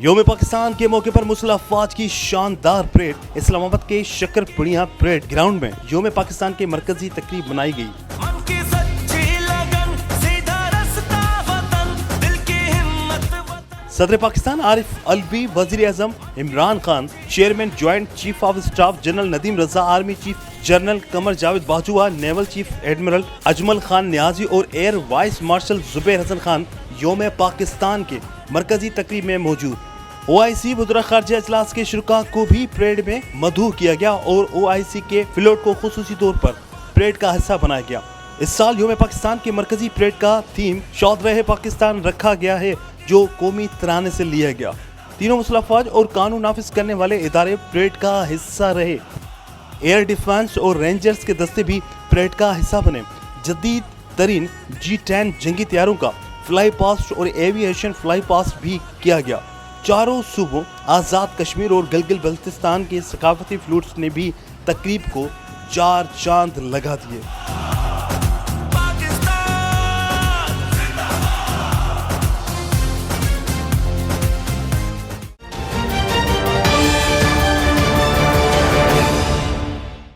یوم پاکستان کے موقع پر مسلح افواج کی شاندار پریڈ اسلام آباد کے شکر پڑیاں پریڈ گراؤنڈ میں یوم پاکستان کی مرکزی تقریب منائی گئی۔ صدر پاکستان عارف الوی، وزیر اعظم Imran Khan, chairman joint chief of staff general Nadeem Raza, army chief general Qamar Javed Bajwa, naval chief admiral Ajmal Khan Niazi اور air vice marshal Zubair Hasan Khan یوم پاکستان کے مرکزی تقریب میں موجود۔ OIC وزراء خارجہ اجلاس کے شرکاء کو بھی پریڈ میں مدعو کیا گیا اور OIC کے فلوٹ کو خصوصی طور پر پریڈ کا حصہ بنایا گیا۔ اس سال یوم پاکستان کے مرکزی پریڈ کا تھیم شاد رہے پاکستان رکھا گیا ہے، جو قومی ترانے سے لیا گیا۔ تینوں مسلح افواج اور قانون نافذ کرنے والے ادارے پریڈ کا حصہ رہے۔ ایئر ڈیفنس اور رینجرز کے دستے بھی پریڈ کا حصہ بنے۔ جدید ترین G10 جنگی طیاروں کا فلائی پاسٹ اور ایوییشن فلائی پاسٹ بھی کیا گیا۔ چاروں صوبوں آزاد کشمیر اور گلگت بلتستان کے ثقافتی فلوٹس نے بھی تقریب کو چار چاند لگا دیے۔